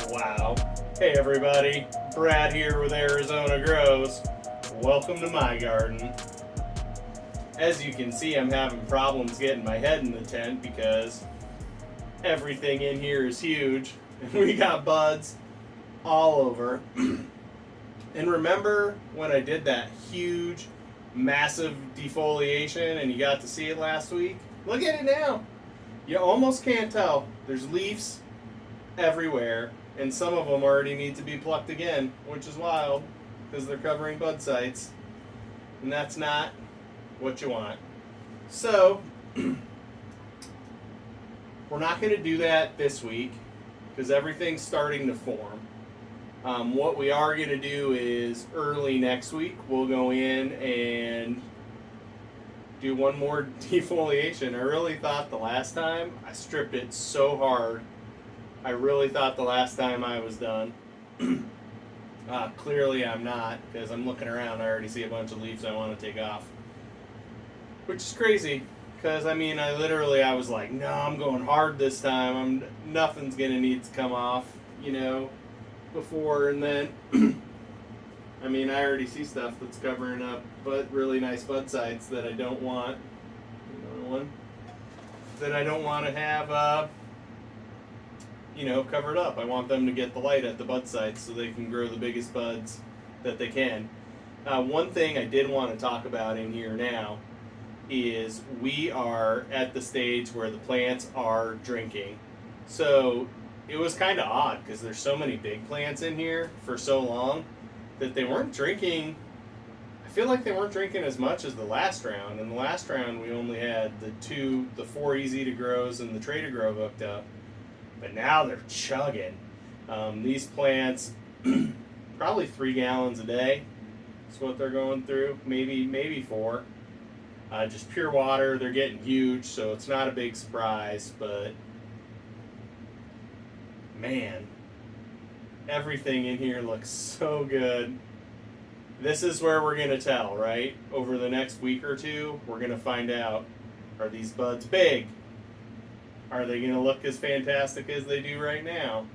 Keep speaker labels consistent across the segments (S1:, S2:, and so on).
S1: Wow. Hey everybody, Brad here with Arizona Grows. Welcome to my garden. As you can see, I'm having problems getting my head in the tent because everything in here is huge and we got buds all over. And remember when I did that huge, massive defoliation and you got to see it last week? Look at it now. You almost can't tell. There's leaves everywhere, and some of them already need to be plucked again, which is wild because they're covering bud sites, and that's not what you want. So we're not going to do that this week because everything's starting to form. What we are going to do is early next week we'll go in and do one more defoliation. I really thought the last time I stripped it so hard, I really thought the last time I was done. Clearly I'm not, because I'm looking around, I already see a bunch of leaves I want to take off, which is crazy because I was like, no, I'm going hard this time, nothing's gonna need to come off, before, and then I already see stuff that's covering up but really nice bud sites that I don't want. Another one that I don't want to have covered up. I want them to get the light at the bud sites so they can grow the biggest buds that they can. One thing I did want to talk about in here now is we are at the stage where the plants are drinking. So it was kind of odd because there's so many big plants in here for so long that they weren't drinking. I feel like they weren't drinking as much as the last round. In the last round we only had the 4 easy to grows and the tray to grow hooked up. But now they're chugging. These plants, probably 3 gallons a day is what they're going through. Maybe 4. Just pure water. They're getting huge, so it's not a big surprise. But man, everything in here looks so good. This is where we're going to tell, right? Over the next week or two, we're going to find out, are these buds big? Are they going to look as fantastic as they do right now?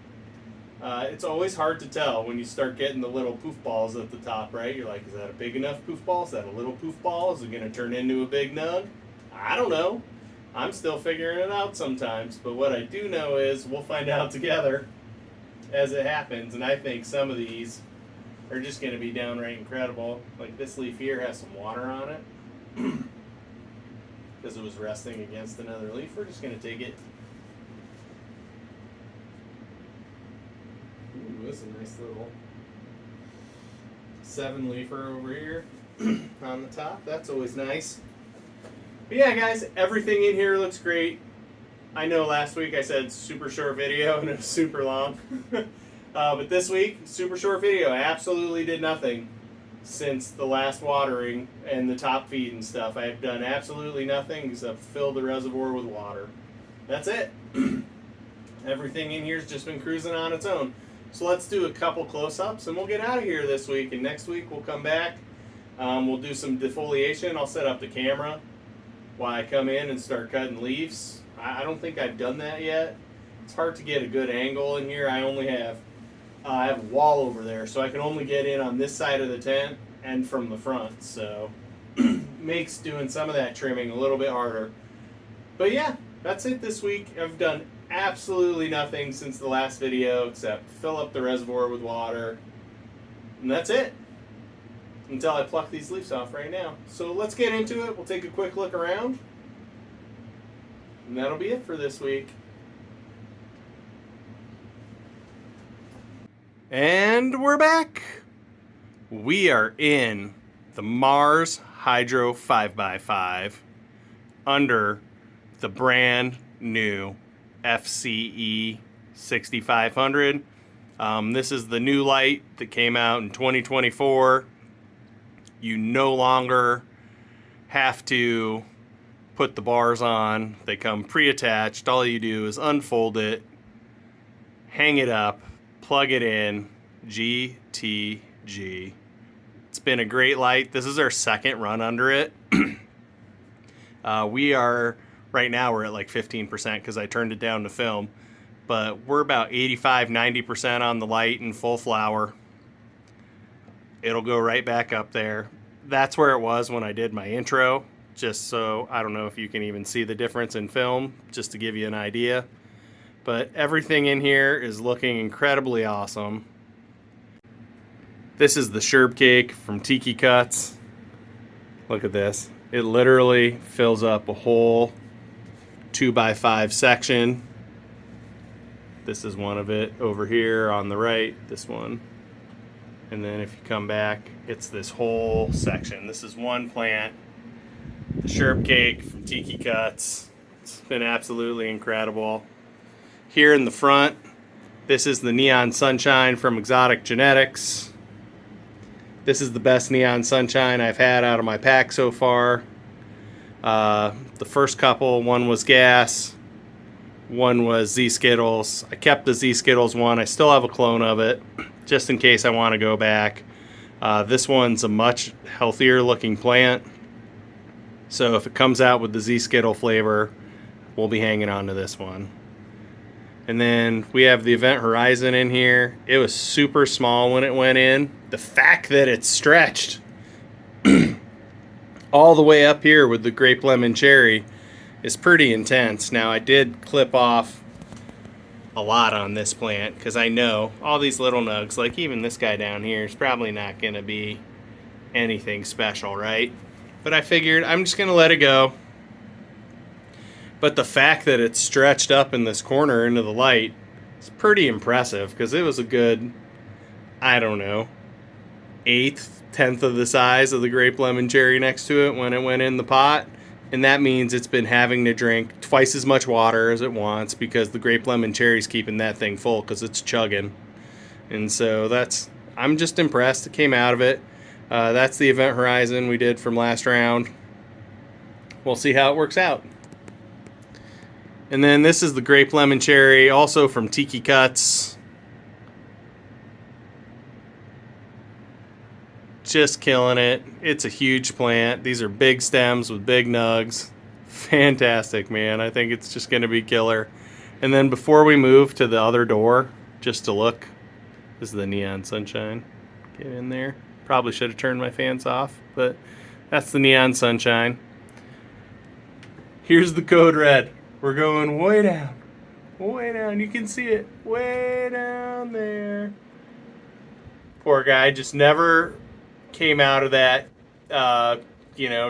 S1: It's always hard to tell when you start getting the little poofballs at the top, right? You're like, is that a big enough poofball? Is that a little poofball? Is it going to turn into a big nug? I don't know. I'm still figuring it out sometimes. But what I do know is we'll find out together as it happens. And I think some of these are just going to be downright incredible. Like this leaf here has some water on it. Because it was resting against another leaf. We're just going to take it. Ooh, this is a nice little 7-leafer over here on the top. That's always nice. But yeah, guys, everything in here looks great. I know last week I said super short video and it was super long. But this week, super short video. I absolutely did nothing since the last watering and the top feed and stuff. I have done absolutely nothing except fill the reservoir with water. That's it. Everything in here's just been cruising on its own. So let's do a couple close-ups and we'll get out of here this week. And next week we'll come back. We'll do some defoliation. I'll set up the camera while I come in and start cutting leaves. I don't think I've done that yet. It's hard to get a good angle in here. I have a wall over there, so I can only get in on this side of the tent and from the front, so makes doing some of that trimming a little bit harder. But yeah, that's it this week. I've done absolutely nothing since the last video except fill up the reservoir with water, and that's it until I pluck these leaves off right now. So let's get into it. We'll take a quick look around, and that'll be it for this week. And we're back. We are in the Mars Hydro 5x5 under the brand new FCE 6500. This is the new light that came out in 2024. You no longer have to put the bars on. They come pre-attached. All you do is unfold it, hang it up, plug it in. GTG. It's been a great light. This is our second run under it. Right now we're at like 15% because I turned it down to film. But we're about 85-90% on the light and full flower. It'll go right back up there. That's where it was when I did my intro, just so I don't know if you can even see the difference in film, just to give you an idea. But everything in here is looking incredibly awesome. This is the Sherbcake from Tiki Cuts. Look at this. It literally fills up a whole 2x5 section. This is one of it over here on the right, this one. And then if you come back, it's this whole section. This is one plant, the Sherbcake from Tiki Cuts. It's been absolutely incredible. Here in the front, this is the Neon Sunshine from Exotic Genetics. This is the best Neon Sunshine I've had out of my pack so far. The first couple, one was gas, one was Z-Skittles. I kept the Z-Skittles one. I still have a clone of it, just in case I want to go back. This one's a much healthier looking plant. So if it comes out with the Z-Skittle flavor, we'll be hanging on to this one. And then we have the Event Horizon in here. It was super small when it went in. The fact that it's stretched all the way up here with the grape lemon cherry is pretty intense. Now I did clip off a lot on this plant because I know all these little nugs, like even this guy down here, is probably not going to be anything special, right? But I figured I'm just going to let it go. But the fact that it's stretched up in this corner into the light is pretty impressive because it was a good, I don't know, 1/8, 1/10 of the size of the grape lemon cherry next to it when it went in the pot. And that means it's been having to drink twice as much water as it wants because the grape lemon cherry's keeping that thing full because it's chugging. And so I'm just impressed. It came out of it. That's the Event Horizon we did from last round. We'll see how it works out. And then this is the grape lemon cherry, also from Tiki Cuts. Just killing it. It's a huge plant. These are big stems with big nugs. Fantastic, man. I think it's just going to be killer. And then before we move to the other door, just to look, this is the Neon Sunshine. Get in there. Probably should have turned my fans off, but that's the Neon Sunshine. Here's the Code Red. We're going way down. Way down. You can see it. Way down there. Poor guy just never came out of that,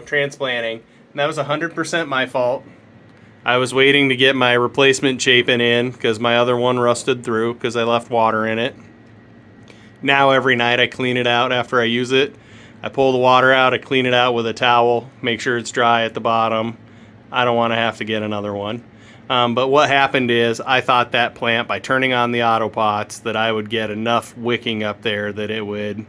S1: transplanting. And that was 100% my fault. I was waiting to get my replacement chapin in because my other one rusted through because I left water in it. Now every night I clean it out after I use it. I pull the water out, I clean it out with a towel, make sure it's dry at the bottom. I don't want to have to get another one. But what happened is I thought that plant, by turning on the auto pots, that I would get enough wicking up there that it would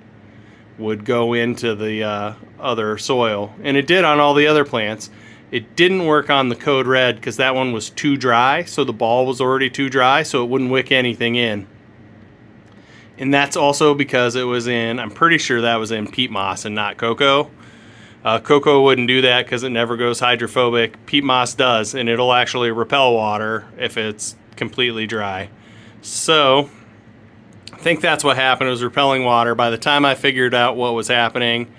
S1: go into the other soil. And it did on all the other plants. It didn't work on the Code Red because that one was too dry, so the ball was already too dry, so it wouldn't wick anything in. And that's also because it was in, I'm pretty sure that was in peat moss and not cocoa. Cocoa wouldn't do that because it never goes hydrophobic. Peat moss does, and it'll actually repel water if it's completely dry. So I think that's what happened. It was repelling water. By the time I figured out what was happening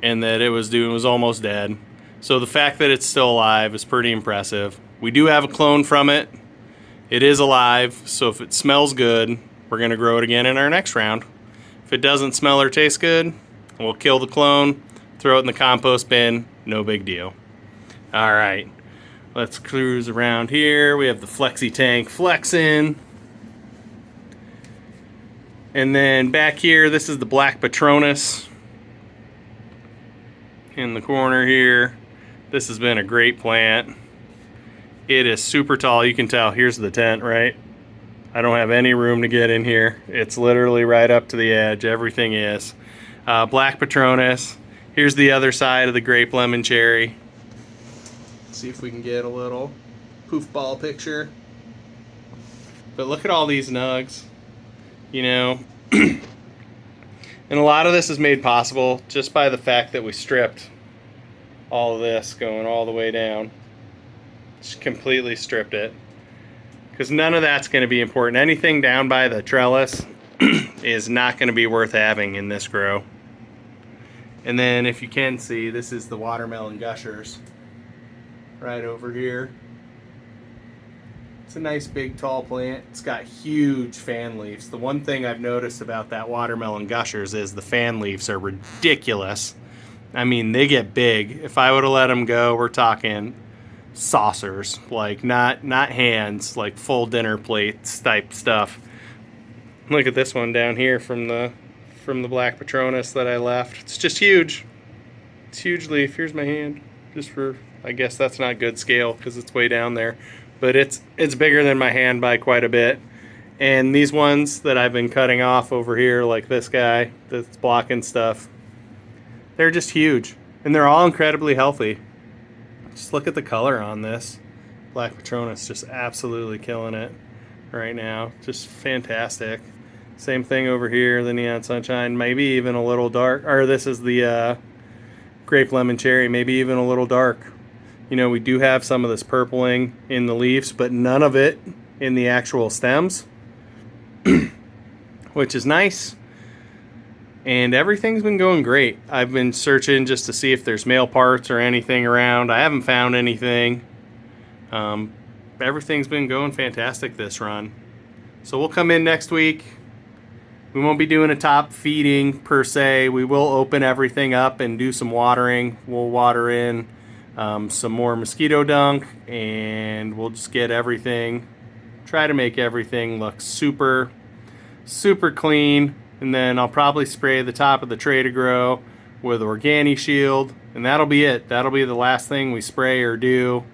S1: and that it was almost dead. So the fact that it's still alive is pretty impressive. We do have a clone from it. It is alive, so if it smells good, we're going to grow it again in our next round. If it doesn't smell or taste good, we'll kill the clone, throw it in the compost bin, no big deal. All right, let's cruise around here. We have the Flexi tank flexing. And then back here, this is the black Patronus in the corner here. This has been a great plant. It is super tall. You can tell. Here's the tent, right? I don't have any room to get in here. It's literally right up to the edge. Everything is. Black Patronus. Here's the other side of the grape lemon cherry. Let's see if we can get a little poofball picture. But look at all these nugs. You know, and a lot of this is made possible just by the fact that we stripped all of this going all the way down. Just completely stripped it. Because none of that's going to be important. Anything down by the trellis is not going to be worth having in this grow. And then if you can see, this is the watermelon gushers right over here. It's a nice big tall plant. It's got huge fan leaves. The one thing I've noticed about that watermelon gushers is the fan leaves are ridiculous. I mean, they get big. If I would have let them go, we're talking saucers, like not hands, like full dinner plates type stuff. Look at this one down here from the black Patronus that I left. It's just huge. It's huge leaf. Here's my hand. Just for, I guess that's not good scale because it's way down there, but it's bigger than my hand by quite a bit. And these ones that I've been cutting off over here, like this guy that's blocking stuff, they're just huge, and they're all incredibly healthy. Just look at the color on this. Black Patronus just absolutely killing it right now. Just fantastic. Same thing over here, the Neon Sunshine, maybe even a little dark. Or this is the Grape Lemon Cherry, maybe even a little dark. You know, we do have some of this purpling in the leaves, but none of it in the actual stems, which is nice. And everything's been going great. I've been searching just to see if there's male parts or anything around. I haven't found anything. Everything's been going fantastic this run. So we'll come in next week. We won't be doing a top feeding per se. We will open everything up and do some watering. We'll water in some more mosquito dunk, and we'll just get everything, try to make everything look super, super clean. And then I'll probably spray the top of the tray to grow with Organi Shield, and that'll be it. That'll be the last thing we spray or do.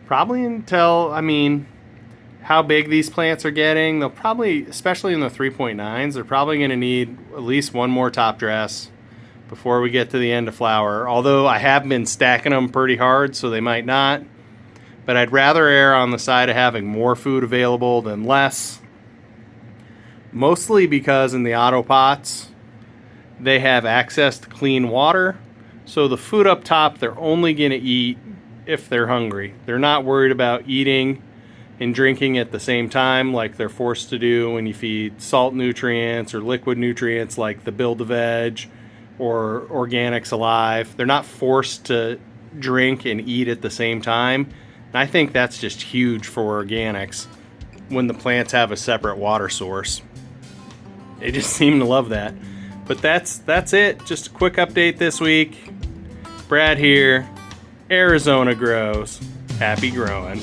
S1: Probably until, I mean, how big these plants are getting, they'll probably, especially in the 3.9s, they're probably going to need at least one more top dress before we get to the end of flower. Although I have been stacking them pretty hard, so they might not. But I'd rather err on the side of having more food available than less. Mostly because in the auto pots, they have access to clean water. So the food up top, they're only going to eat if they're hungry. They're not worried about eating and drinking at the same time like they're forced to do when you feed salt nutrients or liquid nutrients like the Build-A-Veg or Organics Alive. They're not forced to drink and eat at the same time. And I think that's just huge for organics when the plants have a separate water source. They just seem to love that. But that's it. Just a quick update this week. Brad here. Arizona grows. Happy growing.